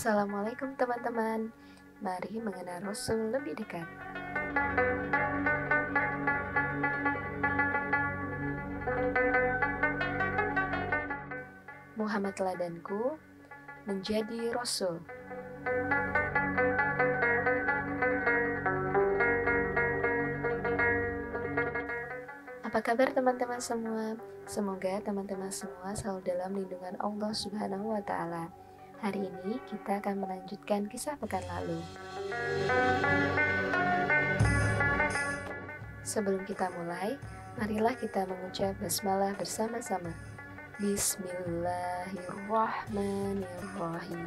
Assalamualaikum teman-teman. Mari mengenal Rasul lebih dekat. Muhammad teladanku menjadi Rasul. Apa kabar teman-teman semua? Semoga teman-teman semua selalu dalam lindungan Allah Subhanahu wa Ta'ala. Hari ini kita akan melanjutkan kisah pekan lalu. Sebelum kita mulai, marilah kita mengucap basmalah bersama-sama. Bismillahirrahmanirrahim.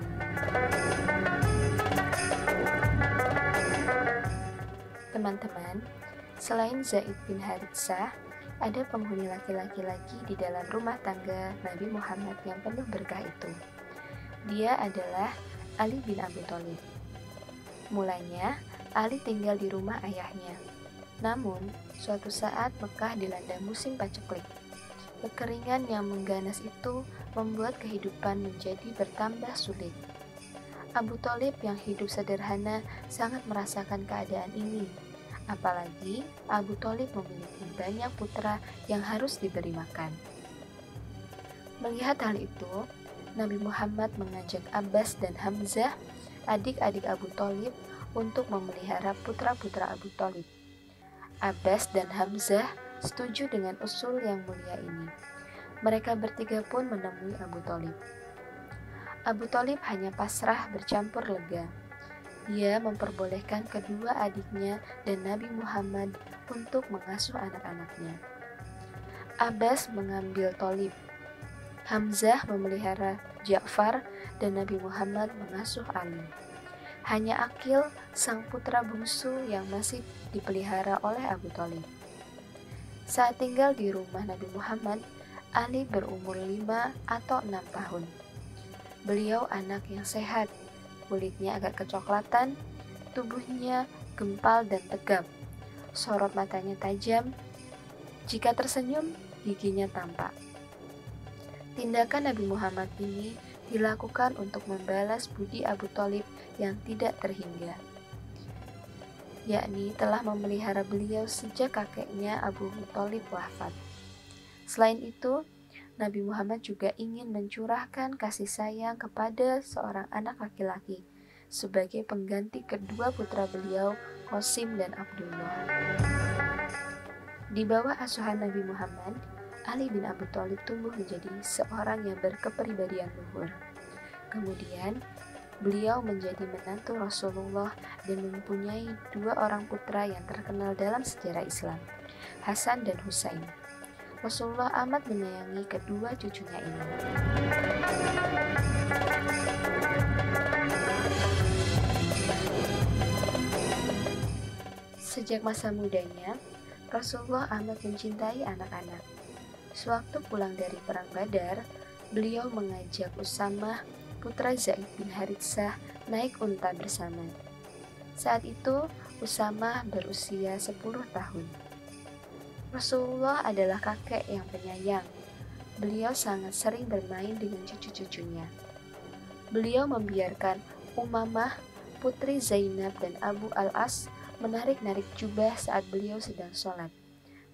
Teman-teman, selain Zaid bin Haritsah, ada penghuni laki-laki lagi di dalam rumah tangga Nabi Muhammad yang penuh berkah itu. Dia adalah Ali bin Abi Thalib. Mulanya, Ali tinggal di rumah ayahnya. Namun, suatu saat Mekah dilanda musim paceklik. Kekeringan yang mengganas itu membuat kehidupan menjadi bertambah sulit. Abu Thalib yang hidup sederhana sangat merasakan keadaan ini. Apalagi Abu Thalib memiliki banyak putra yang harus diberi makan. Melihat hal itu, Nabi Muhammad mengajak Abbas dan Hamzah, adik-adik Abu Thalib, untuk memelihara putra-putra Abu Thalib. Abbas dan Hamzah setuju dengan usul yang mulia ini. Mereka bertiga pun menemui Abu Thalib. Abu Thalib hanya pasrah bercampur lega. Dia memperbolehkan kedua adiknya dan Nabi Muhammad untuk mengasuh anak-anaknya. Abbas mengambil Thalib, Hamzah memelihara Ja'far, dan Nabi Muhammad mengasuh Ali. Hanya Aqil, sang putra bungsu yang masih dipelihara oleh Abu Thalib. Saat tinggal di rumah Nabi Muhammad, Ali berumur 5 atau 6 tahun. Beliau anak yang sehat, kulitnya agak kecoklatan, tubuhnya gempal dan tegap, sorot matanya tajam, jika tersenyum, giginya tampak. Tindakan Nabi Muhammad ini dilakukan untuk membalas budi Abu Thalib yang tidak terhingga, yakni telah memelihara beliau sejak kakeknya Abu Thalib wafat. Selain itu, Nabi Muhammad juga ingin mencurahkan kasih sayang kepada seorang anak laki-laki sebagai pengganti kedua putra beliau, Qasim dan Abdullah. Di bawah asuhan Nabi Muhammad, Ali bin Abi Thalib tumbuh menjadi seorang yang berkepribadian luhur. Kemudian, beliau menjadi menantu Rasulullah dan mempunyai 2 orang putra yang terkenal dalam sejarah Islam, Hasan dan Husain. Rasulullah amat menyayangi kedua cucunya ini. Sejak masa mudanya, Rasulullah amat mencintai anak-anak. Sewaktu pulang dari perang Badar, beliau mengajak Usamah, putra Zaid bin Haritsah, naik unta bersama. Saat itu, Usamah berusia 10 tahun. Rasulullah adalah kakek yang penyayang. Beliau sangat sering bermain dengan cucu-cucunya. Beliau membiarkan Umamah, putri Zainab dan Abu Al-As menarik-narik jubah saat beliau sedang sholat.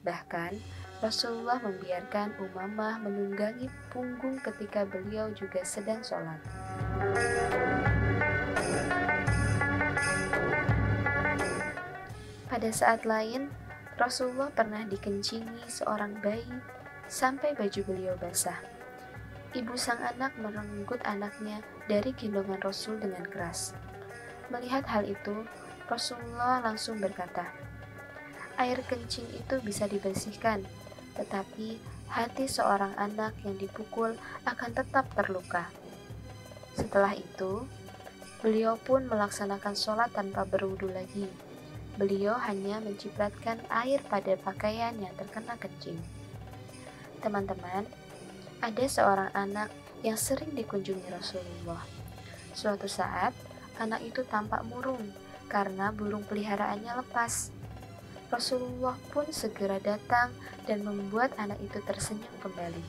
Bahkan, Rasulullah membiarkan Umamah menunggangi punggung ketika beliau juga sedang sholat. Pada saat lain, Rasulullah pernah dikencingi seorang bayi sampai baju beliau basah. Ibu sang anak merenggut anaknya dari gendongan Rasul dengan keras. Melihat hal itu, Rasulullah langsung berkata, "Air kencing itu bisa dibersihkan, tetapi hati seorang anak yang dipukul akan tetap terluka." Setelah itu, beliau pun melaksanakan sholat tanpa berwudu lagi. Beliau hanya mencipratkan air pada pakaian yang terkena kencing. Teman-teman, ada seorang anak yang sering dikunjungi Rasulullah. Suatu saat, anak itu tampak murung karena burung peliharaannya lepas. Rasulullah pun segera datang dan membuat anak itu tersenyum kembali.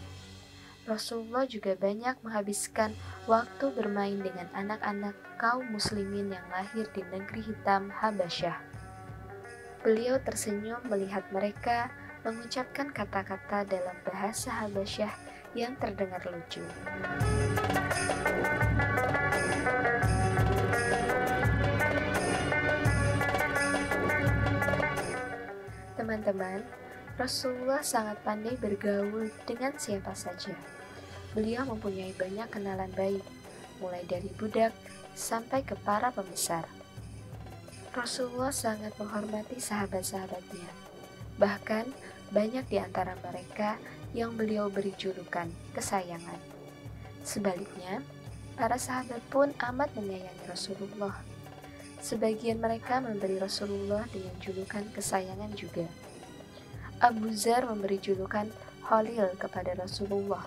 Rasulullah juga banyak menghabiskan waktu bermain dengan anak-anak kaum muslimin yang lahir di negeri hitam Habasyah. Beliau tersenyum melihat mereka mengucapkan kata-kata dalam bahasa Habasyah yang terdengar lucu. Teman-teman, Rasulullah sangat pandai bergaul dengan siapa saja. Beliau mempunyai banyak kenalan baik, mulai dari budak sampai ke para pembesar. Rasulullah sangat menghormati sahabat-sahabatnya. Bahkan, banyak di antara mereka yang beliau beri julukan kesayangan. Sebaliknya, para sahabat pun amat menyayangi Rasulullah. Sebagian mereka memberi Rasulullah dengan julukan kesayangan juga. Abu Dzar memberi julukan Khalil kepada Rasulullah.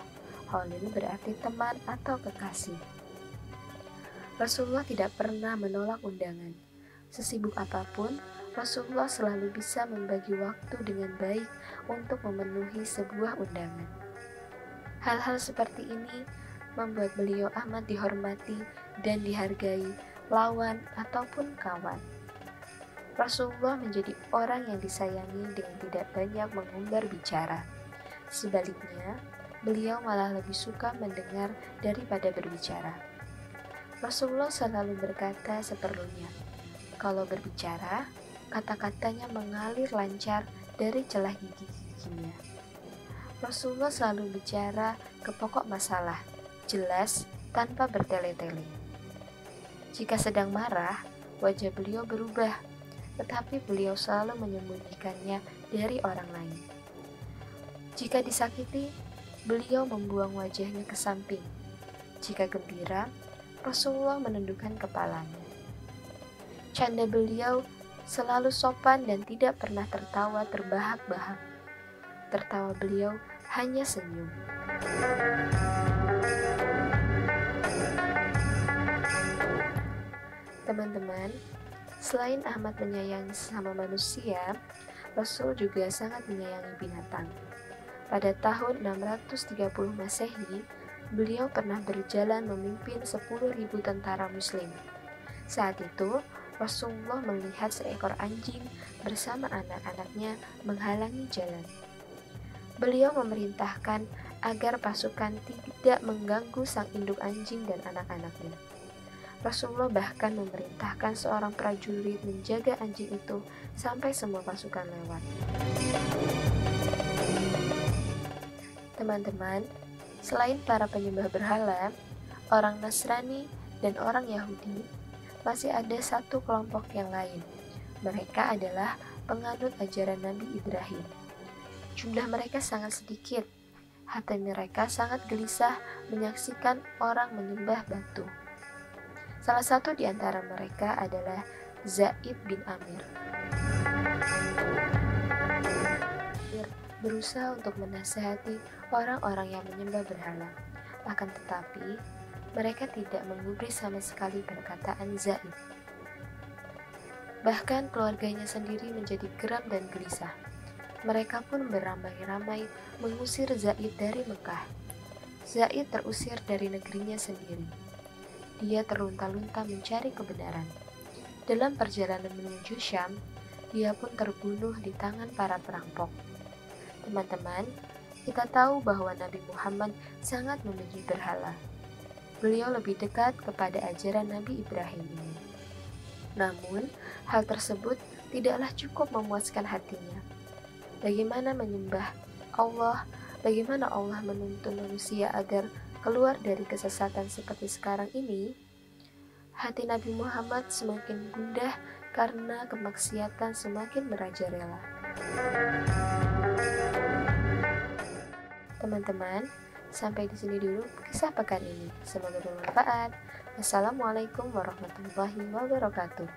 Khalil berarti teman atau kekasih. Rasulullah tidak pernah menolak undangan. Sesibuk apapun, Rasulullah selalu bisa membagi waktu dengan baik untuk memenuhi sebuah undangan. Hal-hal seperti ini membuat beliau amat dihormati dan dihargai lawan ataupun kawan. Rasulullah menjadi orang yang disayangi dengan tidak banyak mengumbar bicara. Sebaliknya, beliau malah lebih suka mendengar daripada berbicara. Rasulullah selalu berkata seperlunya. Kalau berbicara, kata-katanya mengalir lancar dari celah gigi-giginya. Rasulullah selalu bicara ke pokok masalah, jelas tanpa bertele-tele. Jika sedang marah, wajah beliau berubah, tetapi beliau selalu menyembunyikannya dari orang lain. Jika disakiti, beliau membuang wajahnya ke samping. Jika gembira, Rasulullah menundukkan kepalanya. Canda beliau selalu sopan dan tidak pernah tertawa terbahak-bahak. Tertawa beliau hanya senyum. Teman-teman, selain amat menyayangi sesama manusia, Rasul juga sangat menyayangi binatang. Pada tahun 630 Masehi, beliau pernah berjalan memimpin 10.000 tentara muslim. Saat itu, Rasulullah melihat seekor anjing bersama anak-anaknya menghalangi jalan. Beliau memerintahkan agar pasukan tidak mengganggu sang induk anjing dan anak-anaknya. Rasulullah bahkan memerintahkan seorang prajurit menjaga anjing itu sampai semua pasukan lewat. Teman-teman, selain para penyembah berhala, orang Nasrani dan orang Yahudi, masih ada satu kelompok yang lain. Mereka adalah penganut ajaran Nabi Ibrahim. Jumlah mereka sangat sedikit. Hati mereka sangat gelisah menyaksikan orang menyembah batu. Salah satu di antara mereka adalah Zaid bin Amir. Berusaha untuk menasihati orang-orang yang menyembah berhala. Akan tetapi, mereka tidak menggubris sama sekali perkataan Zaid. Bahkan keluarganya sendiri menjadi geram dan gelisah. Mereka pun beramai-ramai mengusir Zaid dari Mekah. Zaid terusir dari negerinya sendiri. Dia terlunta-lunta mencari kebenaran. Dalam perjalanan menuju Syam, dia pun terbunuh di tangan para perampok. Teman-teman, kita tahu bahwa Nabi Muhammad sangat membenci berhala. Beliau lebih dekat kepada ajaran Nabi Ibrahim ini. Namun, hal tersebut tidaklah cukup memuaskan hatinya. Bagaimana menyembah Allah, bagaimana Allah menuntun manusia agar keluar dari kesesatan seperti sekarang ini? Hati Nabi Muhammad semakin gundah karena kemaksiatan semakin merajalela. Teman-teman, sampai di sini dulu kisah pekan ini. Semoga bermanfaat. Wassalamualaikum warahmatullahi wabarakatuh.